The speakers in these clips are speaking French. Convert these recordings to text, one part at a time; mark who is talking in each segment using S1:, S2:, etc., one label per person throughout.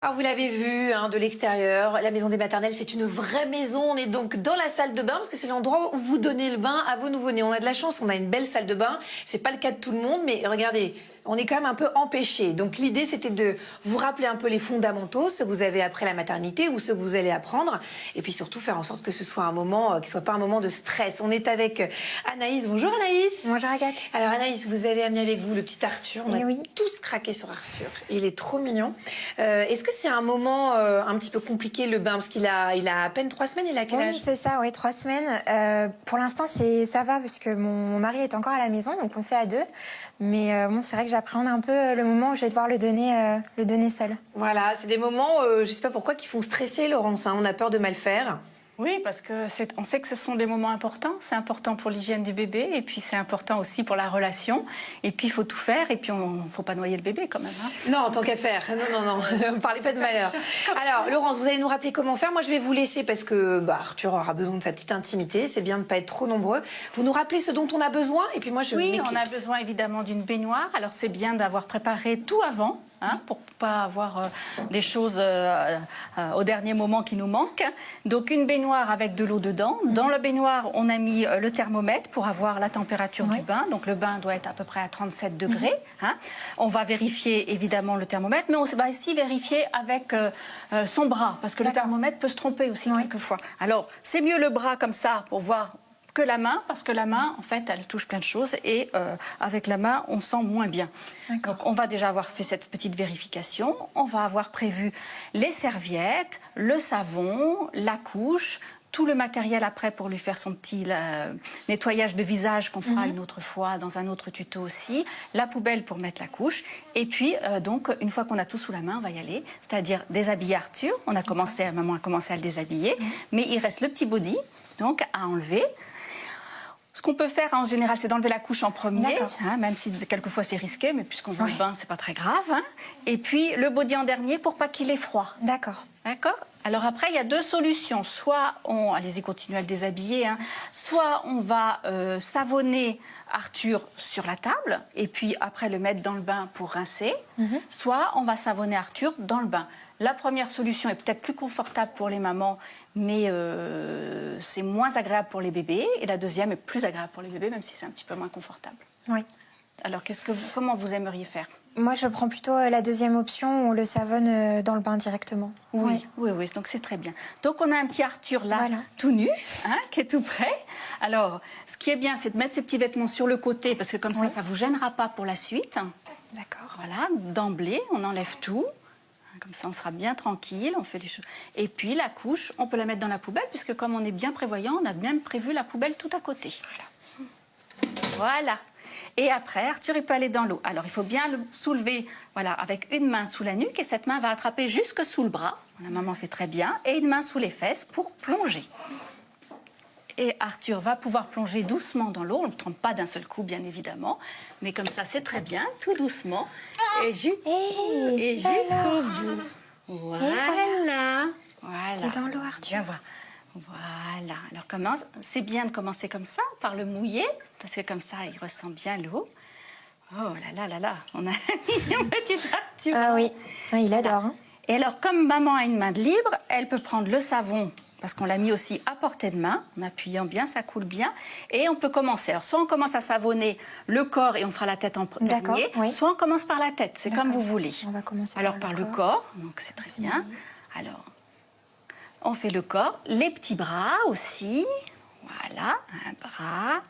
S1: Alors vous l'avez vu de l'extérieur, la maison des maternelles, c'est une vraie maison. On est donc dans la salle de bain parce que c'est l'endroit où vous donnez le bain à vos nouveau-nés. On a de la chance, on a une belle salle de bain. C'est pas le cas de tout le monde, mais regardez, on est quand même un peu empêché. Donc l'idée, c'était de vous rappeler un peu les fondamentaux, ce que vous avez après la maternité ou ce que vous allez apprendre. Et puis surtout faire en sorte que ce soit un moment, qui soit pas un moment de stress. On est avec Anaïs. Bonjour Anaïs.
S2: Bonjour Agathe.
S1: Alors Anaïs, vous avez amené avec vous le petit Arthur. On a
S2: oui.
S1: tous craqué sur Arthur. Il est trop mignon. Est-ce que c'est un moment un petit peu compliqué le bain parce qu'il a à peine 3 semaines, il a quel âge?
S2: Oui, c'est ça, oui, 3 semaines. Pour l'instant, ça va parce que mon mari est encore à la maison, donc on le fait à 2. Mais bon, c'est vrai que j'appréhende un peu le moment où je vais devoir le donner seul.
S1: Voilà, c'est des moments, je sais pas pourquoi, qui font stresser Laurence. On a peur de mal faire.
S3: Oui, parce que on sait que ce sont des moments importants. C'est important pour l'hygiène du bébé et puis c'est important aussi pour la relation. Et puis il faut tout faire et puis il faut pas noyer le bébé quand même. Hein.
S1: Non, tant qu'à faire. Non. Ne parlez pas de malheur. Alors, Laurence, vous allez nous rappeler comment faire. Moi, je vais vous laisser parce que Arthur aura besoin de sa petite intimité. C'est bien de ne pas être trop nombreux. Vous nous rappelez ce dont on a besoin et puis moi, je
S3: Oui,
S1: m'éclipse.
S3: on a besoin évidemment d'une baignoire. Alors c'est bien d'avoir préparé tout avant. Pour pas avoir des choses au dernier moment qui nous manquent. Donc une baignoire avec de l'eau dedans. Dans la baignoire, on a mis le thermomètre pour avoir la température du bain. Donc le bain doit être à peu près à 37 degrés. On va vérifier évidemment le thermomètre, mais on va aussi vérifier avec son bras, parce que le thermomètre peut se tromper aussi quelquefois. Alors c'est mieux le bras comme ça pour voir que la main, parce que la main, en fait, elle touche plein de choses et avec la main, on sent moins bien. Donc, on va déjà avoir fait cette petite vérification. On va avoir prévu les serviettes, le savon, la couche, tout le matériel après pour lui faire son petit nettoyage de visage qu'on fera une autre fois dans un autre tuto aussi, la poubelle pour mettre la couche et puis donc une fois qu'on a tout sous la main, on va y aller, c'est-à-dire déshabiller Arthur. Maman a commencé à le déshabiller, mais il reste le petit body donc à enlever. Ce qu'on peut faire en général, c'est d'enlever la couche en premier, même si quelquefois c'est risqué, mais puisqu'on va au bain, c'est pas très grave. Et puis le body en dernier pour pas qu'il ait froid.
S2: D'accord.
S3: Alors après, il y a 2 solutions. Soit allez-y, continuez à le déshabiller. Soit on va savonner Arthur sur la table et puis après le mettre dans le bain pour rincer. Soit on va savonner Arthur dans le bain. La première solution est peut-être plus confortable pour les mamans, mais c'est moins agréable pour les bébés. Et la deuxième est plus agréable pour les bébés, même si c'est un petit peu moins confortable.
S2: Oui.
S3: Alors, comment vous aimeriez faire?
S2: Moi, je prends plutôt la deuxième option où on le savonne dans le bain directement.
S3: Oui, donc c'est très bien. Donc, on a un petit Arthur là, tout nu, qui est tout prêt. Alors, ce qui est bien, c'est de mettre ses petits vêtements sur le côté, parce que comme ça ne vous gênera pas pour la suite.
S2: D'accord.
S3: Voilà, d'emblée, on enlève tout. Comme ça, on sera bien tranquille, on fait les choses. Et puis, la couche, on peut la mettre dans la poubelle, puisque comme on est bien prévoyant, on a bien prévu la poubelle tout à côté. Voilà. Et après, Arthur, il peut aller dans l'eau. Alors, il faut bien le soulever avec une main sous la nuque, et cette main va attraper jusque sous le bras. La maman fait très bien. Et une main sous les fesses pour plonger. Et Arthur va pouvoir plonger doucement dans l'eau. On ne le trempe pas d'un seul coup, bien évidemment. Mais comme ça, c'est très bien, tout doucement. Et jusqu'au bout. Voilà.
S2: T'es dans l'eau, Arthur.
S3: Voilà. Alors, c'est bien de commencer comme ça, par le mouiller, parce que comme ça, il ressent bien l'eau. Oh là. On a un petit Arthur.
S2: Ah oui, il adore.
S3: Et alors, comme maman a une main de libre, elle peut prendre le savon, parce qu'on l'a mis aussi à portée de main, en appuyant bien, ça coule bien. Et on peut commencer. Alors, soit on commence à savonner le corps et on fera la tête en dernier, soit on commence par la tête. C'est comme vous voulez.
S2: On va commencer
S3: par le corps. Donc, c'est très bien. Alors, on fait le corps. Les petits bras aussi. Voilà, un bras.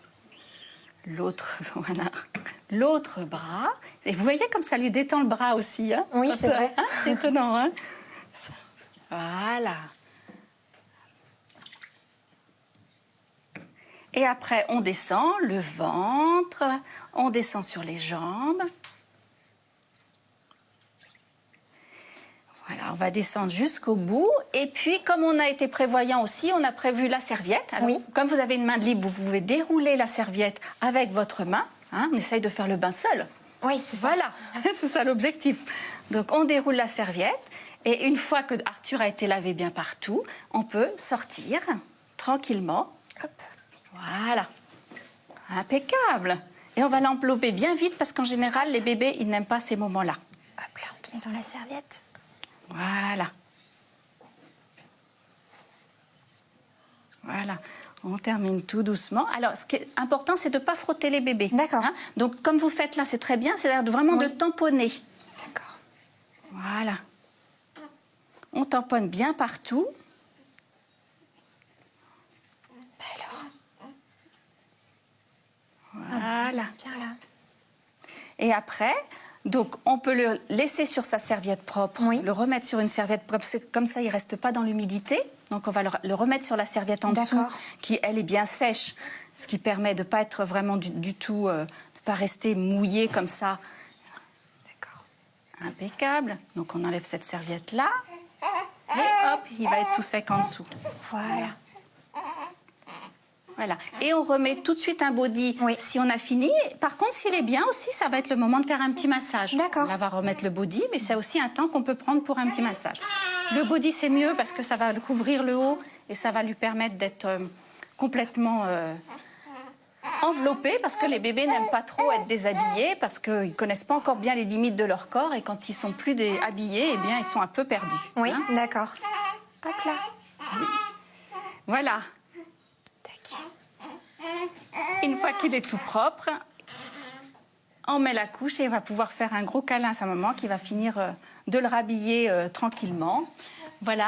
S3: L'autre, l'autre bras. Et vous voyez comme ça lui détend le bras aussi.
S2: Oui, c'est vrai.
S3: C'est étonnant. Voilà. Et après, on descend le ventre, on descend sur les jambes. Voilà, on va descendre jusqu'au bout. Et puis, comme on a été prévoyant aussi, on a prévu la serviette. Alors, comme vous avez une main de libre, vous pouvez dérouler la serviette avec votre main. On essaye de faire le bain seul.
S2: Oui, c'est ça.
S3: Voilà, c'est ça l'objectif. Donc, on déroule la serviette. Et une fois que Arthur a été lavé bien partout, on peut sortir tranquillement.
S2: Hop.
S3: Voilà. Impeccable. Et on va l'envelopper bien vite parce qu'en général, les bébés, ils n'aiment pas ces moments-là.
S2: Hop là, on te met dans la serviette.
S3: Voilà. On termine tout doucement. Alors, ce qui est important, c'est de ne pas frotter les bébés.
S2: D'accord.
S3: Donc, comme vous faites là, c'est très bien. C'est vraiment de tamponner.
S2: D'accord.
S3: Voilà. On tamponne bien partout. Voilà.
S2: Bien là.
S3: Et après, donc, on peut le laisser sur sa serviette propre,
S2: Oui.
S3: le remettre sur une serviette propre. Comme ça, il ne reste pas dans l'humidité. Donc, on va le remettre sur la serviette en dessous,
S2: D'accord.
S3: qui, elle, est bien sèche. Ce qui permet de ne pas être vraiment du tout, de ne pas rester mouillé comme ça.
S2: D'accord.
S3: Impeccable. Donc, on enlève cette serviette-là. Et hop, il va être tout sec en dessous.
S2: Voilà.
S3: Voilà. Et on remet tout de suite un body
S2: Oui.
S3: si on a fini. Par contre, s'il est bien aussi, ça va être le moment de faire un petit massage.
S2: D'accord.
S3: On va remettre le body, mais c'est aussi un temps qu'on peut prendre pour un petit massage. Le body, c'est mieux parce que ça va couvrir le haut et ça va lui permettre d'être complètement enveloppé, parce que les bébés n'aiment pas trop être déshabillés, parce qu'ils ne connaissent pas encore bien les limites de leur corps, et quand ils sont plus habillés, eh bien, ils sont un peu perdus.
S2: Oui,
S3: hein.
S2: d'accord. Hop là.
S3: Voilà.
S2: Tac.
S3: Une fois qu'il est tout propre, on met la couche et on va pouvoir faire un gros câlin à sa maman qui va finir de le rhabiller tranquillement. Voilà.